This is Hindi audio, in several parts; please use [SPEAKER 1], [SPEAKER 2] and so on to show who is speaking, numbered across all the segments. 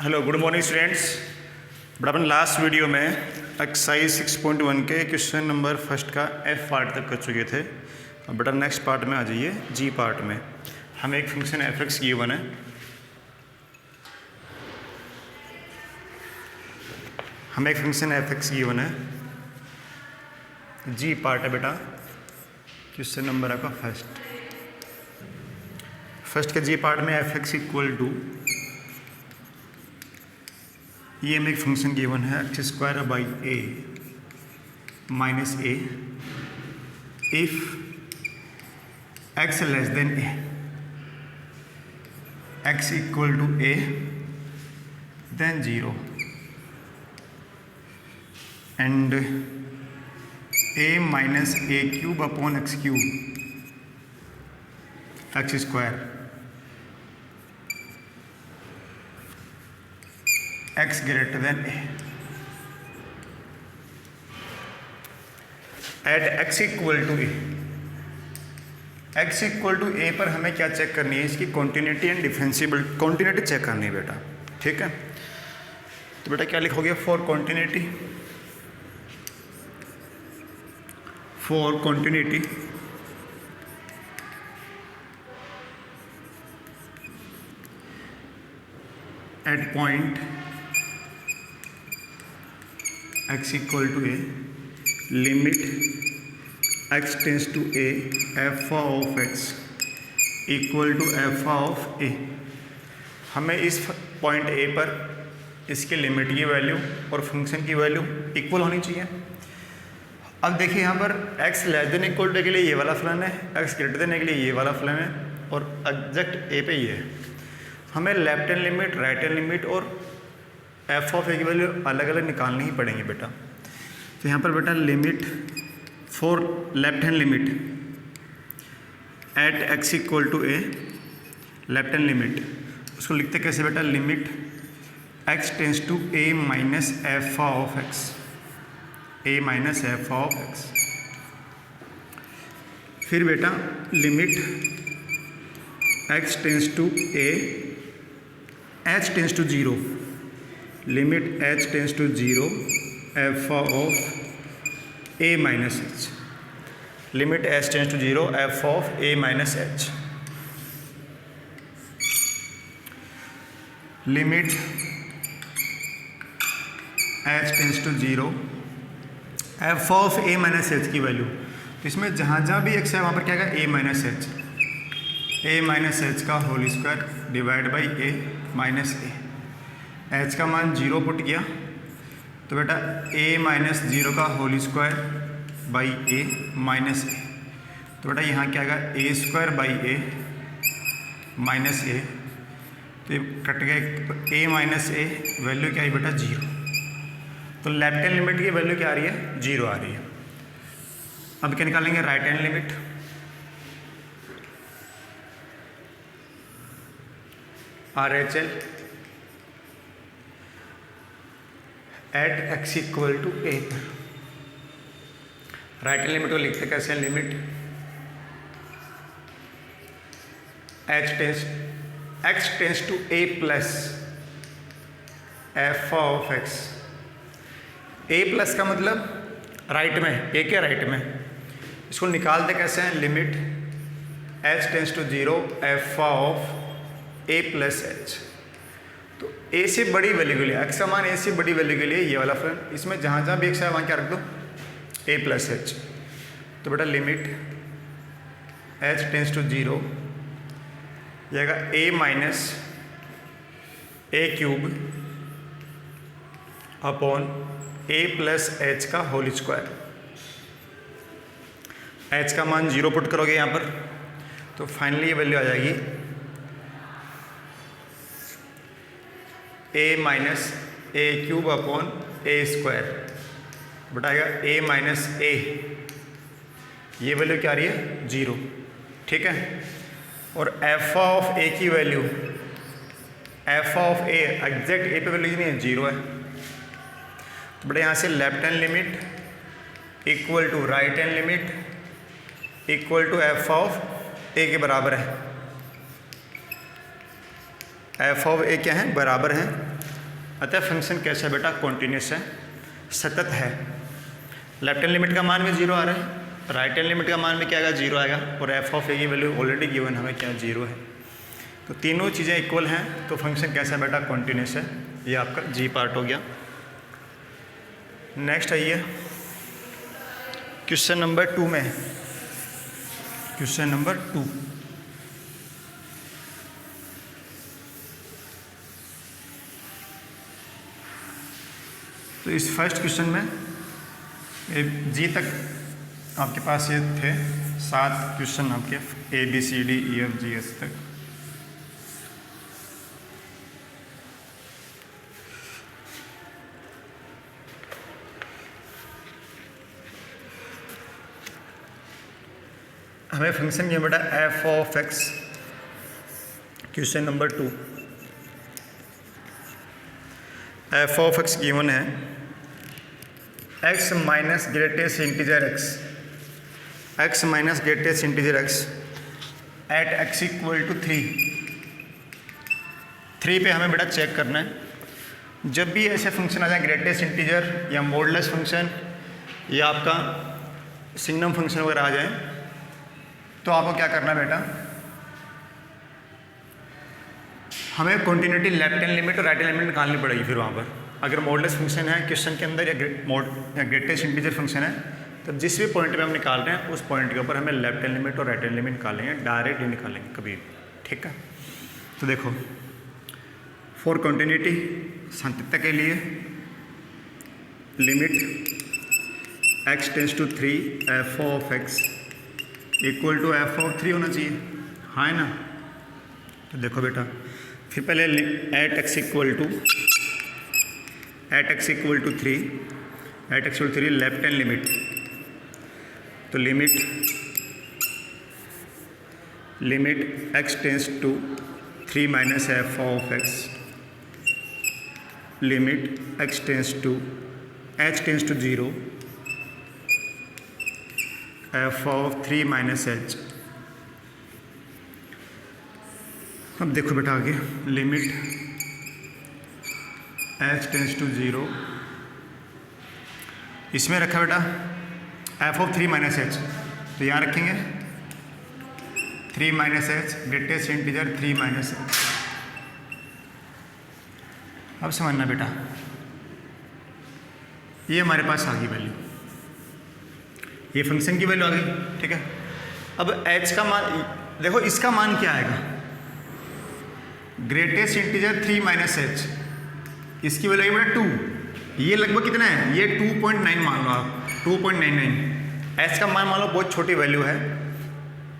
[SPEAKER 1] Hello good morning students. But upon last video में एक्सरसाइज 6.1 के क्वेश्चन नंबर फर्स्ट का एफ पार्ट तक कर चुके थे। अब बेटा नेक्स्ट पार्ट में आ जाइए, जी पार्ट में हमें एक फंक्शन एफ एक्स गिवन है। हमें एक फंक्शन एफ एक्स गिवन है, जी पार्ट है बेटा क्वेश्चन नंबर आपका फर्स्ट के जी पार्ट में एफ एक्स इक्वल टू, ये हमें एक फंक्शन गिवन है x square by a minus a if x less than a, x equal to a then 0 and a minus a cube upon x cube x square x greater than a at x equal to a। x equal to a पर हमें क्या चेक करनी है, इसकी continuity and differentiable continuity check करनी है बेटा। ठीक है, तो बेटा क्या लिखोगे, for continuity at point x equal to a limit x tends to a f of x equal to f of a. हमें इस पॉइंट ए पर इसके लिमिट की वैल्यू और फंक्शन की वैल्यू इक्वल होनी चाहिए। अब देखिए यहाँ पर x less than equal to के लिए ये वाला फलन है, x ग्रेटर देन के लिए ये वाला फलन है और एग्जैक्ट ए पे ये है। हमें left hand limit, right hand limit और एफ ऑफ ए की वैल्यू अलग अलग निकालनी ही पड़ेंगी बेटा। तो यहाँ पर बेटा limit for left hand limit at x equal to a, left hand limit उसको लिखते कैसे बेटा, limit x tends to a minus f of x, a minus f of x. फिर बेटा limit x tends to a h tends to 0, limit h tends to 0 f of a minus h, limit h tends to 0 f of a minus h. Limit h tends to 0 f of a minus H की वैल्यू, तो इसमें जहाँ जहाँ भी x है वहाँ पर क्या आएगा, a माइनस एच का whole square divide by a minus a. h का मान 0 पुट किया तो बेटा a माइनस 0 का whole square by a minus a, तो बेटा यहाँ क्या आएगा, a square by a minus a, तो ये कट गए a माइनस ए, वैल्यू क्या आई बेटा 0। तो लेफ्ट हैंड लिमिट की वैल्यू क्या आ रही है, 0 आ रही है। अब क्या निकालेंगे, right hand limit. RHL at x equal to a, right hand limit को लिखते कैसे हैं, limit x tends to a plus f of x. A plus का मतलब राइट में, ए के राइट में, इसको निकालते कैसे हैं, limit h tends to 0 f of a plus h. तो ए से बड़ी वैल्यू के लिए, एक्स का मान ए से बड़ी वैल्यू के लिए ये वाला फलन, इसमें जहाँ जहाँ भी एक्स है वहाँ क्या रख दो, ए प्लस एच। तो बेटा लिमिट एच टेंस टू 0 जाएगा ए minus a cube upon A plus H का होल स्क्वायर। एच का मान 0 पुट करोगे यहाँ पर तो फाइनली ये वैल्यू आ जाएगी a minus a cube upon A square, बताएगा a माइनस ए, ये वैल्यू क्या आ रही है, 0। ठीक है, और f ऑफ a की value, f of a exact a पे वैल्यू नहीं है, 0 है। तो बेटा यहाँ से left hand limit equal to right hand limit equal to f of a के बराबर है। एफ ऑफ ए क्या है, बराबर है अतः फंक्शन कैसा है बेटा, कॉन्टीन्यूस है, सतत है। लेफ्ट हैंड लिमिट का मान भी 0 आ रहा है, राइट हैंड लिमिट का मान भी क्या आएगा, 0 आएगा, और एफ ऑफ ए की वैल्यू ऑलरेडी गिवन हमें क्या 0 है। तो तीनों चीज़ें इक्वल हैं, तो फंक्शन कैसा है बेटा, कॉन्टीन्यूस है। ये आपका जी पार्ट हो गया। नेक्स्ट आइए क्वेश्चन नंबर 2 में, क्वेश्चन नंबर 2। तो इस फर्स्ट क्वेश्चन में जी तक आपके पास ये थे 7 क्वेश्चन आपके, ABCDEFGH तक। हमें फंक्शन ये बेटा f of x, question number 2, f of x given है x minus greatest integer x minus greatest integer x at x equal to 3 पे हमें बेटा चेक करना है। जब भी ऐसे फंक्शन आ जाए ग्रेटेस्ट इंटीजर या मॉडुलस फंक्शन या आपका सिग्नम फंक्शन वगैरह आ जाए, तो आपको क्या करना है बेटा, हमें कॉन्टिन्यूटी लेफ्ट हैंड लिमिट और राइट हैंड लिमिट निकालनी पड़ेगी। फिर वहाँ पर अगर मॉडुलस फंक्शन है क्वेश्चन के अंदर या ग्रेटेस्ट इंटीजर फंक्शन है, तो जिस भी पॉइंट पे हम निकाल रहे हैं उस पॉइंट के ऊपर हमें लेफ्ट हैंड लिमिट और राइट हैंड लिमिट निकालेंगे, डायरेक्ट नहीं निकालेंगे कभी भी, ठीक है। तो देखो, फॉर कॉन्टिन्यूटी संततता के लिए limit x tends to 3 f of x equal to f of 3 होना चाहिए, हाँ है ना। तो देखो बेटा, फिर पहले at x equal to 3 left hand limit, तो limit x tends to 3 minus f of x, limit x tends to 0 f of 3 minus h. अब देखो बेटा आगे, लिमिट एच टेंस टू 0, इसमें रखा बेटा एफ ऑफ 3 माइनस एच, तो यहाँ रखेंगे 3 minus H, greatest integer 3 minus h. अब समझना बेटा, ये हमारे पास आ गई वैल्यू, ये फंक्शन की वैल्यू आ गई, ठीक है। अब h का मान देखो, इसका मान क्या आएगा, ग्रेटेस्ट इंटीजर 3 माइनस एच, इसकी वैल्यू आएगी बेटा 2। ये लगभग कितना है, ये 2.9 मान लो आप, 2.99। h का मान मान लो बहुत छोटी वैल्यू है,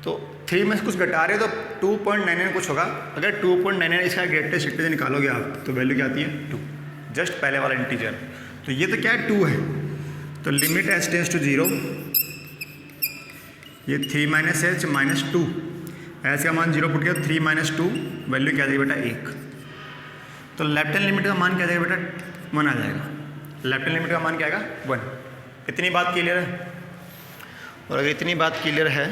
[SPEAKER 1] तो 3 में से कुछ घटा रहे हो तो 2.99 कुछ होगा। अगर 2.99 इसका ग्रेटेस्ट इंटीजर निकालोगे आप, तो वैल्यू क्या आती है 2, जस्ट पहले वाला इंटीजर। तो ये तो क्या है 2 है, तो लिमिट h टेंस टू 0, ये 3 माइनस एच माइनस 2, एच का मान 0 पुट किया, 3 माइनस 2, वैल्यू क्या आ जाएगी बेटा 1। तो लेफ्ट हैंड लिमिट का मान क्या आ जाएगा बेटा 1 आ जाएगा, लेफ्ट हैंड लिमिट का मान क्या आएगा 1। इतनी बात क्लियर है। और अगर इतनी बात क्लियर है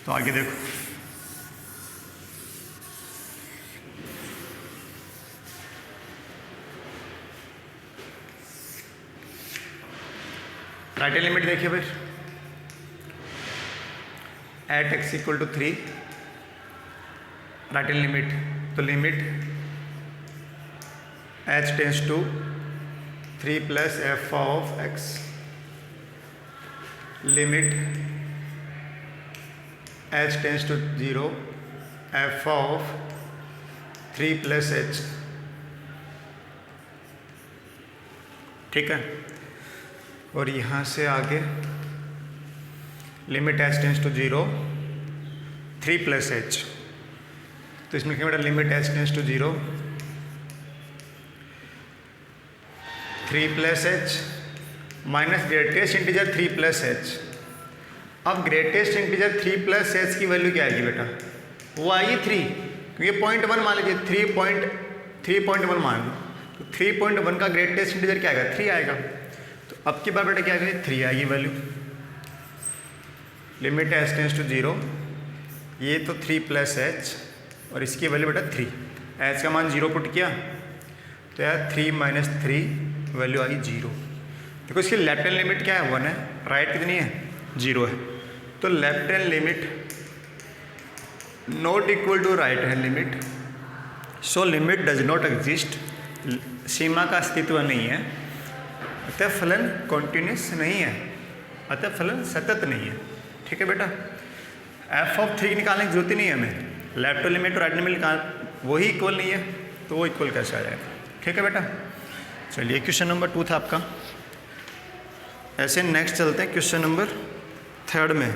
[SPEAKER 1] तो आगे देखो, राइट हैंड लिमिट देखिए फिर, at x equal to 3 right hand limit, तो limit h tends to 3 plus f of x, limit h tends to 0 f of 3 plus h, ठीक है। और यहाँ से आगे limit h tends to 0 3 plus h, तो इसमें क्या बेटा limit h tends to 0 3 plus h minus greatest integer 3 plus h. अब ग्रेटेस्ट इंटीजर 3 प्लस एच की वैल्यू क्या आएगी बेटा, वो आएगी 3, क्योंकि 0.1 मान लीजिए, 3.1 मान लो, तो 3.1 का ग्रेटेस्ट इंटीजर क्या आएगा 3 आएगा। तो अब की बार बेटा क्या आएगी 3 आएगी value, limit h tends to 0, ये तो 3 प्लस एच और इसकी वैल्यू बेटा 3, एच का मान 0 पुट किया तो यार 3 माइनस 3 वैल्यू आई 0। देखो इसकी लेफ्ट हैंड लिमिट क्या है 1 है, राइट कितनी है 0 है, तो left hand limit not equal to right hand limit, so limit does not exist, सीमा का अस्तित्व नहीं है, अतः फलन कॉन्टिन्यूस नहीं है, अतः फलन सतत नहीं है। ठीक है बेटा, एफ ऑफ 3 निकालने की जरूरत ही नहीं है हमें, लेफ्ट लिमिट और राइट लिमिट निकाल वही इक्वल नहीं है तो वो इक्वल कैसे आ जाएगा। ठीक है बेटा, चलिए क्वेश्चन नंबर 2 था आपका। ऐसे नेक्स्ट चलते हैं क्वेश्चन नंबर 3 में।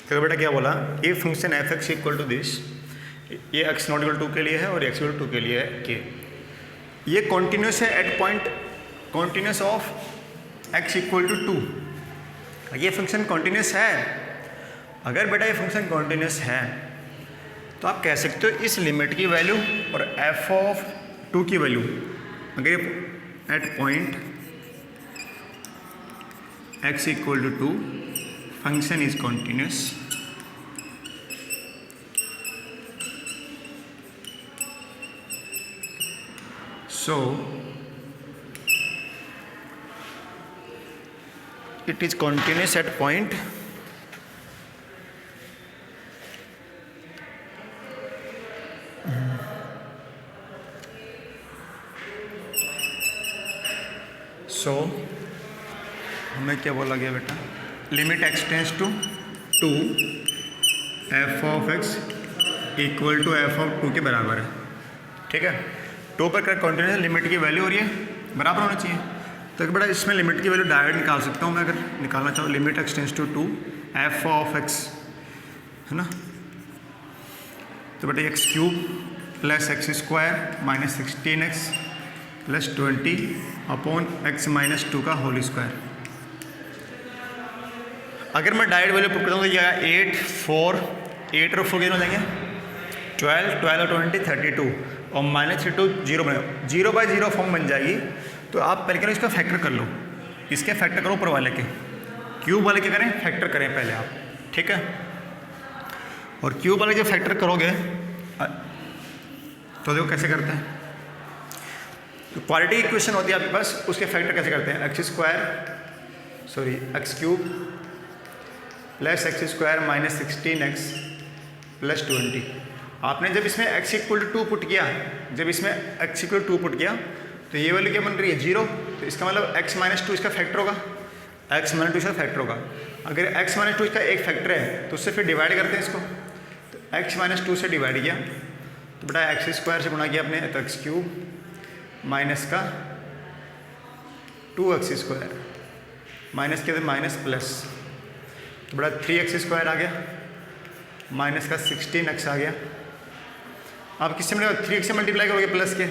[SPEAKER 1] तो बेटा क्या बोला, ये function f x equal to this, ये एक्स नॉट इक्वल 2 के लिए है और एक्स इक्वल 2 के लिए है के, ये कॉन्टिन्यूस है at point continuous of x equal to 2। ये फंक्शन कॉन्टिन्यूस है। अगर बेटा ये फंक्शन कॉन्टिन्यूस है तो आप कह सकते हो इस लिमिट की वैल्यू और एफ ऑफ 2 की वैल्यू, अगर ये at point x equal to 2 function is continuous, so it is continuous at point so हमें क्या बोला गया बेटा, limit x tends to 2 f of x equal to f of 2 के बराबर है। ठीक है, 2 पर कर कॉन्टिन्यूस लिमिट की वैल्यू और ये बराबर होना चाहिए। तो बेटा इसमें लिमिट की वैल्यू डायरेक्ट निकाल सकता हूँ मैं, अगर निकालना चाहूँ limit x tends to 2 f of x, है ना, तो बेटा x cube plus x square minus 16x plus 20 upon x minus 2 का होल स्क्वायर। अगर मैं डायरेक्ट वैल्यू पुट करता हूँ तो ये 8 4 8 और 4 कितने हो जाएंगे 12 12 और 20 32 और माइनस 32 0 बने 0 बाई 0 फॉर्म बन जाएगी। तो आप पहले करो इसका फैक्टर कर लो, इसके फैक्टर करो ऊपर वाले के, क्यूब वाले के करें फैक्टर करें पहले आप। ठीक है, और क्यूब वाले जो फैक्टर करोगे तो देखो कैसे करते हैं, तो क्वालिटी इक्वेशन होती है आपके पास, उसके फैक्टर कैसे करते हैं, x cube plus x square minus 16x plus 20। आपने जब इसमें x इक्वल टू 2 पुट किया, जब इसमें x इक्वल टू 2 पुट किया तो ये वैल्यू क्या बन रही है 0, तो इसका मतलब x माइनस 2 इसका फैक्टर होगा, x माइनस 2 इसका फैक्टर होगा। अगर x माइनस 2 इसका एक फैक्टर है तो उससे फिर डिवाइड करते हैं इसको, तो x माइनस 2 से डिवाइड किया तो बेटा एक्स स्क्वायर से गुणा किया आपने तो एक्स क्यूब माइनस का 2x स्क्वायर माइनस किया तो माइनस प्लस, तो बड़ा 3x स्क्वायर आ गया माइनस का 16x आ गया। आप किससे मिलेगा 3x से मल्टीप्लाई करोगे प्लस के,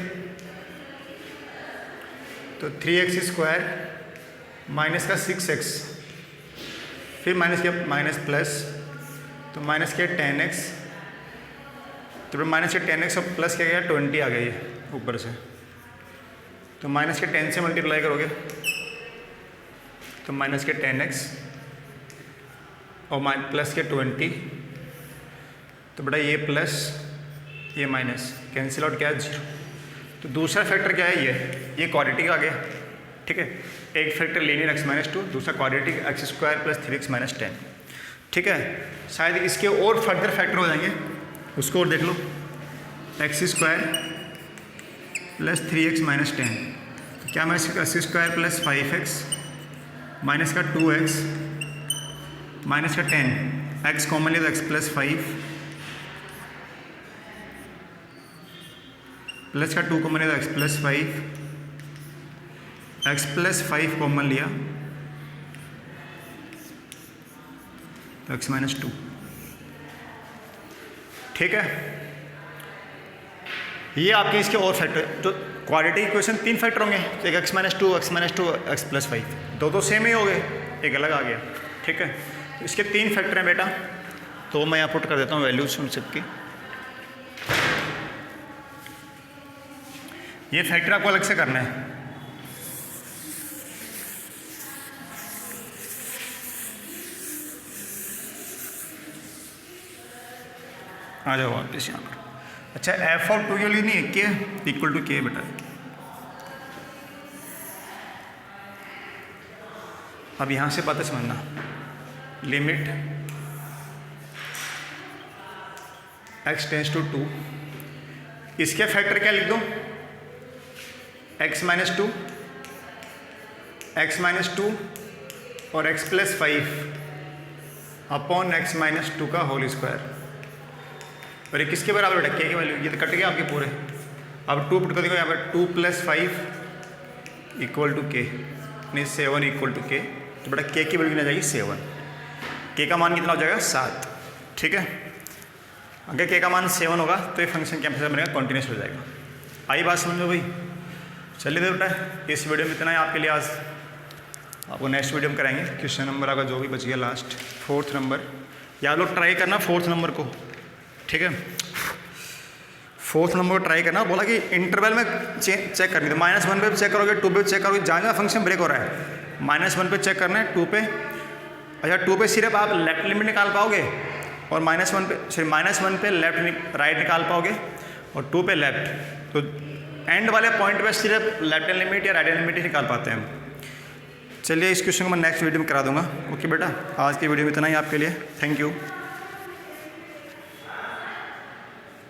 [SPEAKER 1] तो 3x स्क्वायर माइनस का 6x फिर माइनस किया माइनस प्लस तो माइनस किया 10x तो फिर माइनस के 10x और प्लस क्या गया 20 आ गया ये ऊपर से, तो माइनस के 10 से मल्टीप्लाई करोगे तो माइनस के 10x और प्लस के 20, तो बेटा ये प्लस ये माइनस कैंसिल आउट क्या है 0। तो दूसरा फैक्टर क्या है ये क्वाड्रेटिक आ गया, ठीक है। एक फैक्टर लीनियर x-2, दूसरा क्वाड्रेटिक x² प्लस 3x - 10, ठीक है। शायद इसके और फर्दर फैक्टर हो जाएंगे, उसको और देख लो, x² प्लस 3x - 10, तो क्या मैं x² प्लस 5x माइनस का 2x माइनस का 10, x कॉमन लिया तो x प्लस 5 प्लस का 2 कॉमन लिया तो x plus 5, x plus 5 common लिया तो x - 2, ठीक है। ये आपके इसके और फैक्टर, तो क्वाड्रेटिक इक्वेशन 3 फैक्टर होंगे, तो एक x - 2 x प्लस 5, दो तो सेम ही हो गए, एक अलग आ गया, ठीक है। तो इसके 3 फैक्टर हैं बेटा, तो मैं यहाँ पुट कर देता हूँ वैल्यूज उन सबकी। ये फैक्टर आपको अलग से करना है, आ जाओ वापस यहाँ पर। अच्छा f ऑफ 2 की वैल्यू नहीं है k इक्वल टू k बेटा। अब यहाँ से बात समझना, लिमिट x टेंस टू 2, इसके फैक्टर क्या लिख दूँ, x - 2 और x प्लस 5 अपॉन x - 2 का होल स्क्वायर, और ये किसके बराबर बेटा k की वैल्यू, ये तो कट गया आपके पूरे। अब 2 पुट कर देखो यहाँ पर 2 प्लस 5 इक्वल टू k, नहीं 7 इक्वल टू k, तो बेटा k की वैल्यू आ जाएगी 7, k का मान कितना हो जाएगा 7, ठीक है। अगर k का मान 7 होगा तो ये फंक्शन क्या बनेगा, कॉन्टिन्यूस हो जाएगा। आई बात समझ लो भाई। चलिए बेटा इस वीडियो में इतना ही आपके लिए आज, आपको नेक्स्ट वीडियो में कराएंगे क्वेश्चन नंबर आपका जो भी बच गया लास्ट 4th नंबर, या लोग ट्राई करना 4th नंबर को, ठीक है। 4th नंबर को ट्राई करना, बोला कि इंटरवल में चेक करनी, तो -1 पे चेक करोगे, 2 पे चेक करोगे, जहाँ जहाँ फंक्शन ब्रेक हो रहा है -1 पे चेक करना है, 2 पे, अच्छा 2 पे सिर्फ आप लेफ्ट लिमिट निकाल पाओगे, और -1 पे लेफ्ट राइट निकाल पाओगे, और 2 पे लेफ्ट, तो एंड वाले पॉइंट पे सिर्फ लेफ्ट हैंड लिमिट या राइट हैंड लिमिट ही निकाल पाते हैं हम। चलिए इस क्वेश्चन को मैं नेक्स्ट वीडियो में करा दूंगा। ओके बेटा, आज की वीडियो में इतना ही आपके लिए, थैंक यू।